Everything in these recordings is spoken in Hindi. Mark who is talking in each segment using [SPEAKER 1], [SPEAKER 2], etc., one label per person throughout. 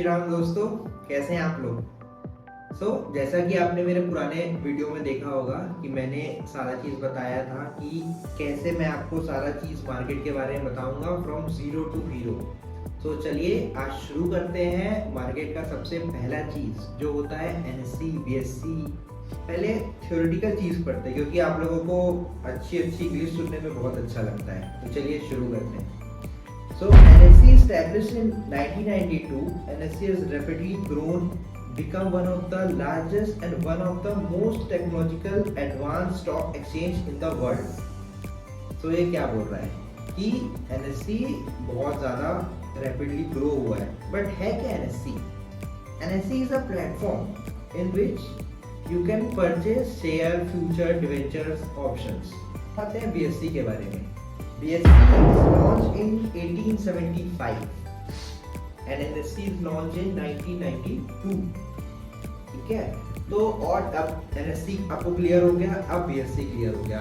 [SPEAKER 1] श्री राम दोस्तों, कैसे हैं आप लोग। जैसा कि आपने मेरे पुराने वीडियो में देखा होगा कि मैंने सारा चीज़ बताया था कि कैसे मैं आपको सारा चीज़ मार्केट के बारे में बताऊंगा फ्रॉम जीरो टू हीरो। चलिए आज शुरू करते हैं। मार्केट का सबसे पहला चीज़ जो होता है एनएससी बीएससी। पहले थ्योरेटिकल चीज़ पढ़ते हैं क्योंकि आप लोगों को अच्छी इंग्लिश सुनने में बहुत अच्छा लगता है। तो चलिए शुरू करते हैं। NSE established in 1992, NSE has rapidly grown, become one of the largest and one of the most technological advanced stock exchange in the world. ये क्या बोल रहा है कि NSE बहुत ज़्यादा rapidly grow हुआ है, but है क्या NSE? NSE is a platform in which you can purchase share, future, debentures, options. आते हैं BSE के बारे में। BSE is launched in 1875 and NSE is launched in 1992. ठीक है, तो और अब NSE आपको क्लियर हो गया, अब BSE क्लियर हो गया।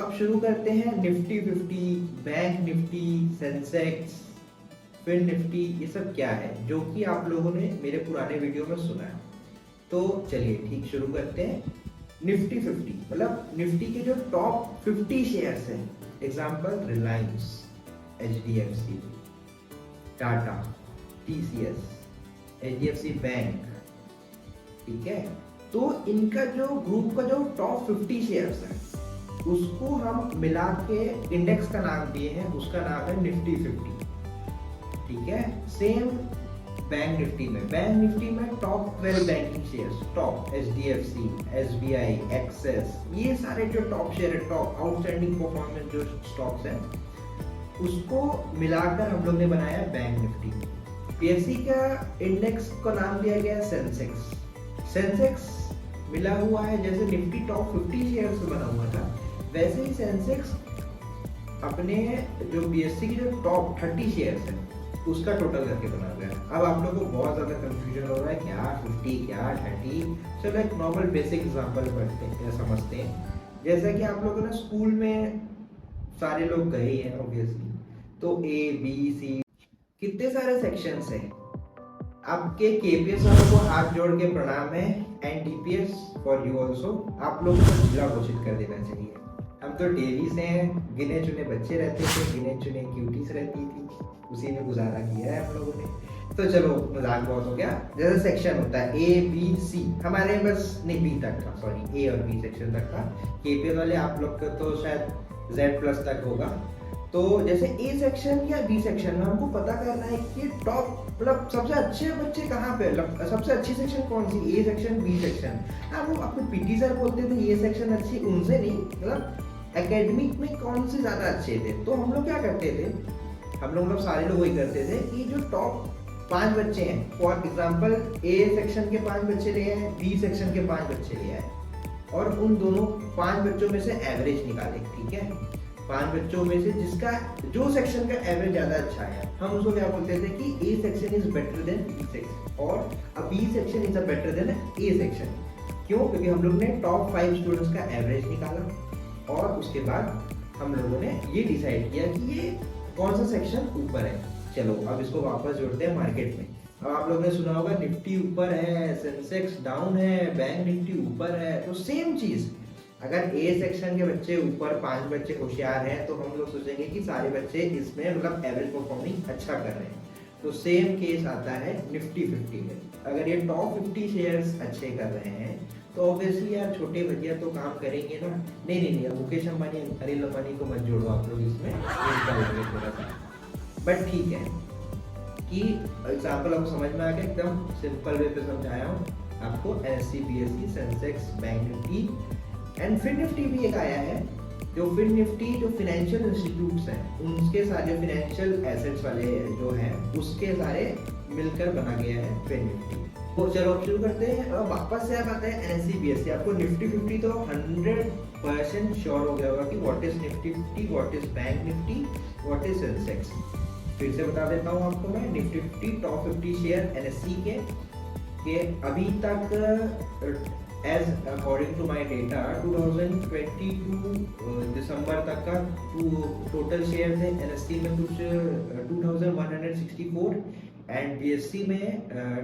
[SPEAKER 1] अब शुरू करते हैं। Nifty 50, bank Nifty, Sensex, fin Nifty, ये सब क्या है जो कि आप लोगों ने मेरे पुराने वीडियो में सुना है। तो चलिए ठीक शुरू करते हैं। निफ्टी 50 मतलब निफ्टी के जो टॉप 50 शेयर्स हैं। Example Reliance, HDFC, Tata, TCS, HDFC bank. ठीक है, तो इनका जो ग्रुप का जो टॉप 50 शेयर्स है उसको हम मिला के इंडेक्स का नाम दिए हैं, उसका नाम है निफ्टी 50। ठीक है, सेम बैंक निफ्टी में top 12 banking shares, top HDFC, SBI, Axis, ये सारे जो टॉप शेयर है, टॉप आउटस्टैंडिंग परफॉर्मेंस जो स्टॉक्स हैं उसको मिलाकर हम लोग ने बनाया बैंक निफ्टी। BSE का इंडेक्स का नाम दिया गया सेंसेक्स मिला हुआ है, जैसे निफ्टी टॉप 50 शेयर से बना हुआ था वैसे ही सेंसेक्स अपने जो BSE की जो टॉप 30 शेयर्स हैं उसका टोटल करके बना गया। अब आप लोगों को बहुत ज्यादा कंफ्यूजन हो रहा है, क्या 50 क्या 30। चलो एक नॉर्मल बेसिक एग्जांपल पढ़ते हैं, समझते हैं। जैसा कि आप लोगों ने स्कूल में सारे लोग गए हैं ऑब्वियसली, तो A B C कितने सारे सेक्शंस हैं। आपके KPS वालों को हाथ जोड़ के प्रणाम है, and DPS for you also. आप लोगों को जिला घोषित कर देना चाहिए। हम तो डेली से हैं, गिने चुने बच्चे रहते थे, गिने चुने क्यूटीज रहती थी, उसी में गुजारा किया है हम लोगों ने। तो चलो मजाक बहुत हो गया। जैसे सेक्शन होता है A B C, हमारे बस नहीं B तक था, सॉरी A और B सेक्शन तक था। KPS वाले आप लोग का तो शायद Z+ तक होगा। तो जैसे A सेक्शन या B सेक्शन में हमको पता करना है कि टॉप मतलब सबसे अच्छे बच्चे कहाँ पे, सबसे अच्छी सेक्शन कौन सी, A सेक्शन B सेक्शन। वो आपको PT सर बोलते थे ये सेक्शन अच्छी, उनसे नहीं, मतलब एकेडमिक में कौन से ज्यादा अच्छे थे। तो हम लोग क्या करते थे, हम लोग सारे लोग वही करते थे कि जो टॉप 5 बच्चे हैं, फॉर एग्जांपल A सेक्शन के 5 बच्चे ले आए, B सेक्शन के 5 बच्चे ले आए और उन दोनों 5 बच्चों में से एवरेज निकाले। ठीक है, 5 बच्चों में से जिसका जो सेक्शन का एवरेज ज्यादा अच्छा है हम उसको क्या बोलते थे कि A section is better than B section और B section is better than A section. क्यों? क्योंकि हम लोग ने टॉप 5 स्टूडेंट्स का एवरेज निकाला और उसके बाद हम लोगों ने ये डिसाइड किया कि ये कौन सा सेक्शन ऊपर है। चलो अब इसको वापस जोड़ते हैं मार्केट में। अब आप लोगों ने सुना होगा निफ्टी ऊपर है, सेंसेक्स डाउन है, बैंक निफ्टी ऊपर है। तो सेम चीज, अगर A सेक्शन के बच्चे ऊपर 5 बच्चे होशियार हैं तो हम लोग सोचेंगे कि सारे बच्चे इसमें मतलब एवरेज परफॉर्मिंग अच्छा कर रहे हैं। तो सेम केस आता है निफ्टी 50 में। अगर ये टॉप 50 शेयर्स अच्छे कर रहे हैं तो ऑब्वियसली यार छोटे भैया तो काम करेंगे ना। नहीं, मुकेश अंबानी, अनिल अंबानी को मत जोड़ो आप लोग इसमें, थोड़ा सा। बट ठीक है कि एग्जाम्पल आपको समझ में आ गया, एकदम सिंपल वे पे समझाया हूँ आपको। NSE BSE Sensex bank Nifty and fin Nifty भी एक आया है। जो फिन निफ्टी जो फिनेंशियल इंस्टीट्यूट्स हैं उनके सारे फिनेंशियल एसेट्स वाले जो हैं उसके सारे मिलकर बना गया है फिन निफ्टी। तो चलो अब शुरू करते हैं। वापस से आप आते हैं NSE BSE। आपको निफ्टी 50 तो 100% श्योर हो गया होगा कि what is Nifty 50, what is bank Nifty, what is Sensex. फिर से बता देता हूँ आपको मैं। निफ्टी 50 टॉप 50 शेयर NSE के अभी तक as according to my data 2022 दिसंबर तक का टोटल शेयर थे NSE में कुछ 2164 एंड बीएससी में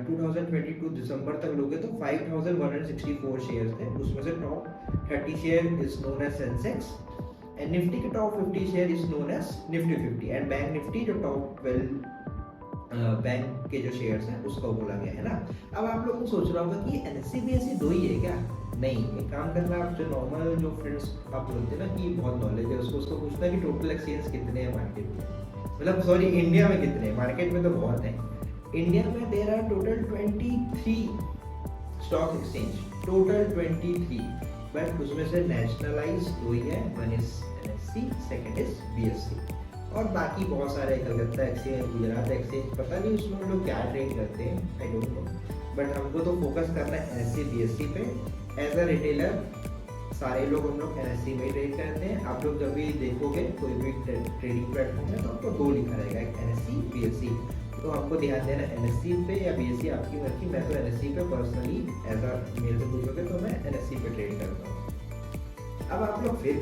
[SPEAKER 1] 2022 दिसंबर तक लोगे तो 5164 शेयर थे, उसमें से top 30 share is known as Sensex and Nifty के top 50 share is known as Nifty 50 and bank Nifty जो टॉप 12 बैंक के जो शेयर्स हैं उसको बोला गया है ना। अब आप लोग सोच रहा होगा कि एनएससी बीएससी दो ही है क्या? नहीं, एक काम करना, आप जो नॉर्मल जो फ्रेंड्स आप बोलते हैं ना कि बहुत नॉलेज है उसको पूछना कि टोटल एक्सचेंज कितने हैं मार्केट में, मतलब सॉरी इंडिया में कितने हैं, मार्केट में तो बहुत है। इंडिया में there are total 23 stock exchange, total 23, but उसमें से नेशनलाइज दो ही है, one is NSC, second is BSC, और बाकी बहुत सारे कलकत्ता एक्सचेंज, गुजरात एक्सचेंज, पता नहीं उसमें हम लोग क्या ट्रेड करते हैं, आई डोंट नो, बट हमको तो फोकस करना है एनएससी बीएससी पे। एज अ रिटेलर सारे लोग हम लोग एनएससी में ट्रेड करते हैं। आप लोग जब भी देखोगे कोई भी ट्रेडिंग प्लेटफॉर्म में तो आपको दो लिखा रहेगा, एक एनएससी बीएससी, तो आपको ध्यान देना एनएससी पे या बीएससी, आपकी मर्जी। मैं तो एनएससी पे पर्सनली एज अ मेरे से पूछोगे तो मैं एनएससी पे ट्रेड करता हूँ। अब आप लोग फिर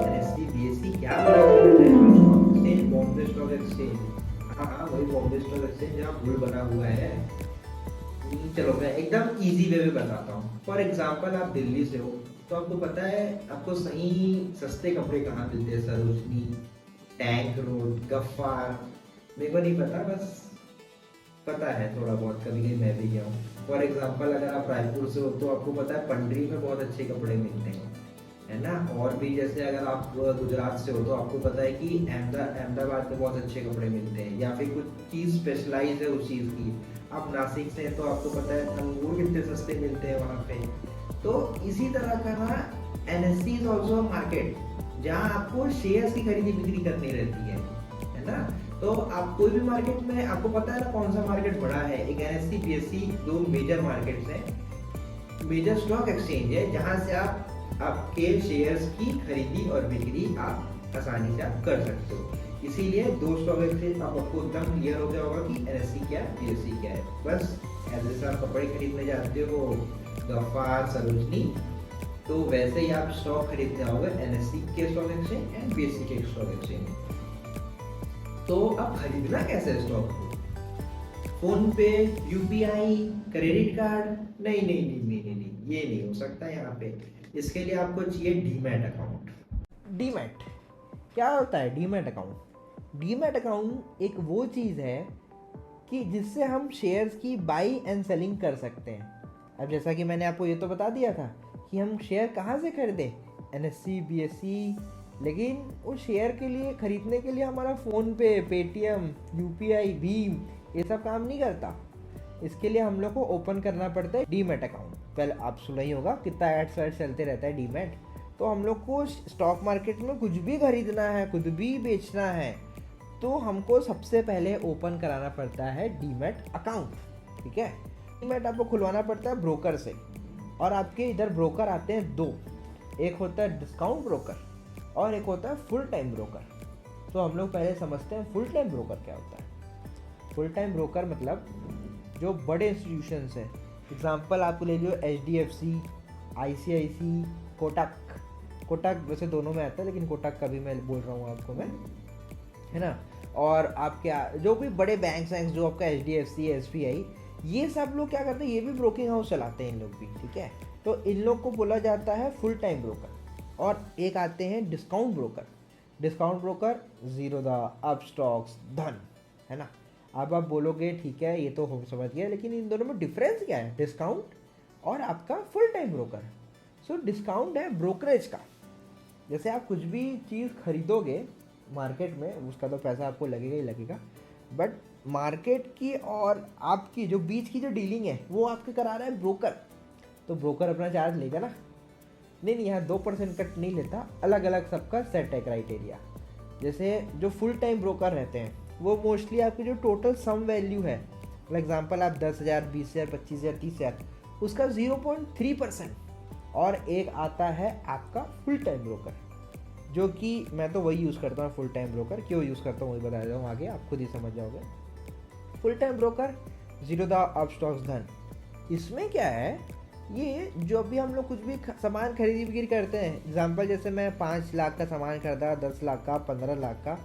[SPEAKER 1] एनएससी बीएससी क्या एक्सचेंज, बॉम्बे स्टॉक एक्सचेंज, हाँ वही बॉम्बे स्टॉक एक्सचेंज जहाँ बुल बना हुआ है। चलो मैं एकदम इजी वे में बताता हूँ। फॉर एग्जाम्पल आप दिल्ली से हो तो आपको पता है आपको सही सस्ते कपड़े कहाँ मिलते हैं, सरोजनी, टैंक रोड, गफ्फार, मेरे को नहीं पता, बस पता है थोड़ा बहुत, कभी कभी मैं भी गया हूँ। फॉर एग्जाम्पल अगर आप रायपुर से हो तो आपको पता है पंडरी में बहुत अच्छे कपड़े मिलते हैं, है ना। और भी जैसे अगर आप गुजरात से हो तो आपको पता है कि अहमदाबाद में बहुत अच्छे कपड़े मिलते हैं, या फिर कुछ चीज़ स्पेशलाइज है उस चीज़ की। आप नासिक से तो आपको पता है अंगूर कितने सस्ते मिलते हैं वहाँ पे। तो इसी तरह का ना एनएससी इज ऑल्सो मार्केट जहाँ आपको शेयर्स की खरीदी बिक्री करनी रहती है ना। तो आप कोई भी मार्केट में, आपको पता है ना कौन सा मार्केट बड़ा है, एक एनएससी बीएससी, दो मेजर मार्केट्स हैं, मेजर स्टॉक एक्सचेंज है जहाँ से आप आपके शेयर्स की खरीदी और बिक्री आप आसानी से आप कर सकते हो। इसीलिए दो स्टॉक एक्सचेंज आपको एकदम क्लियर हो गया होगा कि एनएससी क्या है, बीएससी क्या है। बस जैसे आप कपड़े खरीदने जाते हो गफ्फार, सरोजनी, तो वैसे ही आप स्टॉक खरीदने आओगे एनएससी के स्टॉक एक्सचेंज एंड बीएससी के स्टॉक एक्सचेंज। तो अब खरीदना कैसे है स्टॉक को? फोन पे, यूपीआई, क्रेडिट कार्ड? नहीं नहीं नहीं नहीं नहीं नहीं, ये नहीं हो सकता यहाँ पे। इसके लिए आपको चाहिए डीमैट अकाउंट। डीमैट क्या होता है? डीमैट अकाउंट, डीमैट अकाउंट एक वो चीज़ है कि जिससे हम शेयर्स की बाई एंड सेलिंग कर सकते हैं। अब जैसा कि मैंने आपको ये तो बता दिया था कि हम शेयर कहाँ से खरीदें, एनएससी बीएससी, लेकिन उस शेयर के लिए खरीदने के लिए हमारा फ़ोन पे, पेटीएम, यूपीआई, भीम ये सब काम नहीं करता। इसके लिए हम लोग को ओपन करना पड़ता है डीमैट अकाउंट। पहले आप सुना ही होगा कितना एड्स वैड्स चलते रहता है डीमैट। तो हम लोग को स्टॉक मार्केट में कुछ भी खरीदना है, कुछ भी बेचना है, तो हमको सबसे पहले ओपन कराना पड़ता है डीमैट अकाउंट, ठीक है। डीमैट आपको खुलवाना पड़ता है ब्रोकर से, और आपके इधर ब्रोकर आते हैं दो, एक होता है डिस्काउंट ब्रोकर और एक होता है फुल टाइम ब्रोकर। तो हम लोग पहले समझते हैं फुल टाइम ब्रोकर क्या होता है। फुल टाइम ब्रोकर मतलब जो बड़े इंस्टीट्यूशंस हैं, एग्जांपल आपको ले लो एचडीएफसी, आईसीआईसी, कोटक वैसे दोनों में आता है, लेकिन कोटक का भी मैं बोल रहा हूँ आपको मैं, है ना। और आपके जो भी बड़े बैंक्स हैं, जो आपका एचडीएफसी, एसबीआई, ये सब लोग क्या करते हैं, ये भी ब्रोकिंग हाउस चलाते हैं इन लोग भी, ठीक है। तो इन लोग को बोला जाता है फुल टाइम ब्रोकर। और एक आते हैं discount broker. Discount broker Zerodha, Upstox, धन, है ना। अब आप बोलोगे ठीक है ये तो हम समझ गया, लेकिन इन दोनों में डिफरेंस क्या है, डिस्काउंट और आपका full time broker. So discount है ब्रोकरेज का। जैसे आप कुछ भी चीज़ खरीदोगे मार्केट में, उसका तो पैसा आपको लगेगा ही लगेगा, बट मार्केट की और आपकी जो बीच की जो डीलिंग है वो आपके करा रहा है ब्रोकर। तो ब्रोकर अपना चार्ज लेगा ना? नहीं, यहाँ 2% कट नहीं लेता, अलग अलग सबका सेट है क्राइटेरिया। जैसे जो फुल टाइम ब्रोकर रहते हैं वो मोस्टली आपकी जो टोटल सम वैल्यू है, फॉर एग्जांपल आप 10,000, 20,000, 25,000, 30,000, उसका 0.3%। और एक आता है आपका फुल टाइम ब्रोकर, जो कि मैं तो वही यूज़ करता हूँ फुल टाइम ब्रोकर। क्यों यूज़ करता हूँ वही बता देता हूँ आगे, आप खुद ही समझ जाओगे। Full time broker, Zerodha, Upstox, धन, इसमें क्या है, ये जो भी हम लोग कुछ भी सामान खरीदी बिक्री करते हैं, एग्जांपल जैसे मैं 5 लाख का सामान खरीदा, 10 लाख का, 15 लाख का,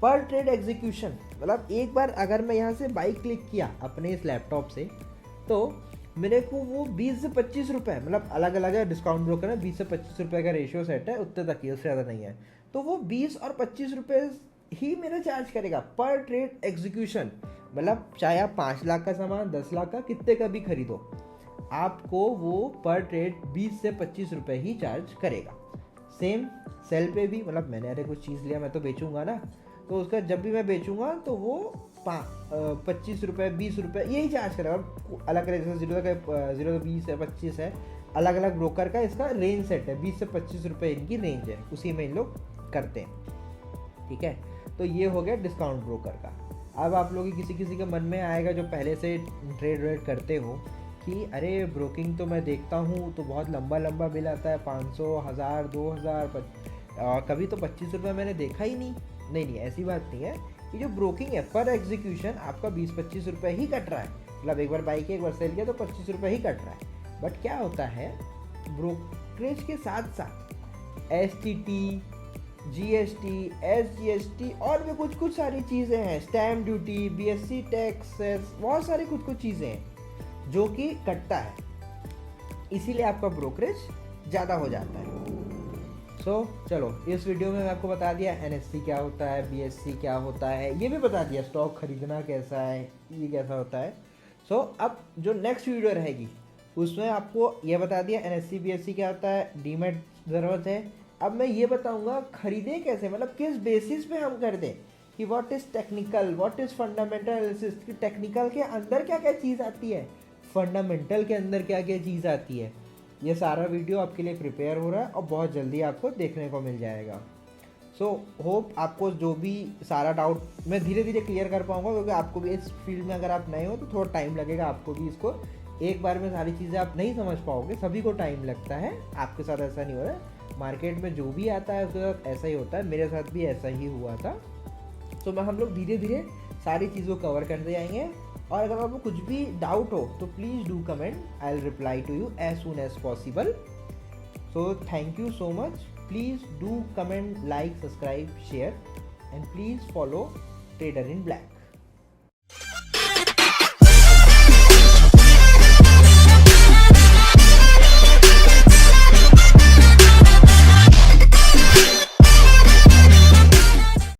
[SPEAKER 1] पर ट्रेड एग्जीक्यूशन, मतलब एक बार अगर मैं यहाँ से बाई क्लिक किया अपने इस लैपटॉप से, तो मेरे को वो 20 से 25 रुपये, मतलब अलग अलग है डिस्काउंट ब्रोकर है, 20 से 25 रुपये का रेशियो सेट है, उतने तक ही, उससे ज़्यादा नहीं है। तो वो 20 और 25 रुपये ही मेरा चार्ज करेगा पर ट्रेड एग्जीक्यूशन। मतलब चाहे आप 5 लाख का सामान, 10 लाख का, कितने का भी खरीदो, आपको वो पर ट्रेड 20 से 25 रुपये ही चार्ज करेगा। सेम सेल पे भी, मतलब मैंने अरे कुछ चीज़ लिया, मैं तो बेचूंगा ना, तो उसका जब भी मैं बेचूंगा तो वो 25 रुपये, 20 रुपये यही चार्ज करेगा। अलग अलग, जैसे 0 से 20 है, 25 है, अलग अलग ब्रोकर का इसका रेंज सेट है, 20 से 25 रुपये इनकी रेंज है, उसी में इन लोग करते हैं। ठीक है, तो ये हो गया डिस्काउंट ब्रोकर का। अब आप लोग किसी किसी के मन में आएगा जो पहले से ट्रेड वेड करते हो कि अरे ब्रोकिंग तो मैं देखता हूँ तो बहुत लंबा लंबा बिल आता है, 500, 1000, 2000, कभी तो 25 रुपये मैंने देखा ही नहीं। नहीं, ऐसी बात नहीं है। ये जो ब्रोकिंग है पर एग्जीक्यूशन आपका 20-25 रुपये ही कट रहा है। मतलब एक बार बाई किया, एक बार सेल किया तो 25 रुपये ही कट रहा है। बट क्या होता है, ब्रोकरेज के साथ साथ STT, GST, SGST और भी कुछ सारी चीज़ें हैं, स्टैम्प ड्यूटी, BSC टैक्स, बहुत सारी कुछ चीज़ें हैं जो कि कटता है, इसीलिए आपका ब्रोकरेज ज़्यादा हो जाता है। चलो इस वीडियो में मैं आपको बता दिया NSE क्या होता है, BSC क्या होता है, ये भी बता दिया स्टॉक खरीदना कैसा है, ये कैसा होता है। अब जो नेक्स्ट वीडियो रहेगी उसमें आपको ये बता दिया NSE BSC क्या होता है, डीमैट ज़रूरत है। अब मैं ये बताऊंगा खरीदें कैसे, मतलब किस बेसिस पे हम कर दें, कि what is technical, what is fundamental analysis, कि टेक्निकल के अंदर क्या क्या चीज़ आती है, फंडामेंटल के अंदर क्या क्या चीज़ आती है। ये सारा वीडियो आपके लिए प्रिपेयर हो रहा है और बहुत जल्दी आपको देखने को मिल जाएगा। होप आपको जो भी सारा डाउट मैं धीरे धीरे क्लियर कर पाऊँगा, क्योंकि आपको भी इस फील्ड में अगर आप नए हो तो थोड़ा टाइम लगेगा आपको भी, इसको एक बार में सारी चीज़ें आप नहीं समझ पाओगे, सभी को टाइम लगता है, आपके साथ ऐसा नहीं हो रहा है। मार्केट में जो भी आता है उसके साथ ऐसा ही होता है, मेरे साथ भी ऐसा ही हुआ था। हम लोग धीरे धीरे सारी चीज़ों को कवर करते जाएंगे। और अगर आपको कुछ भी डाउट हो तो please do comment, I will reply to you as soon as possible. Thank you so much. Please do comment, like, subscribe, share and please follow Trader in black.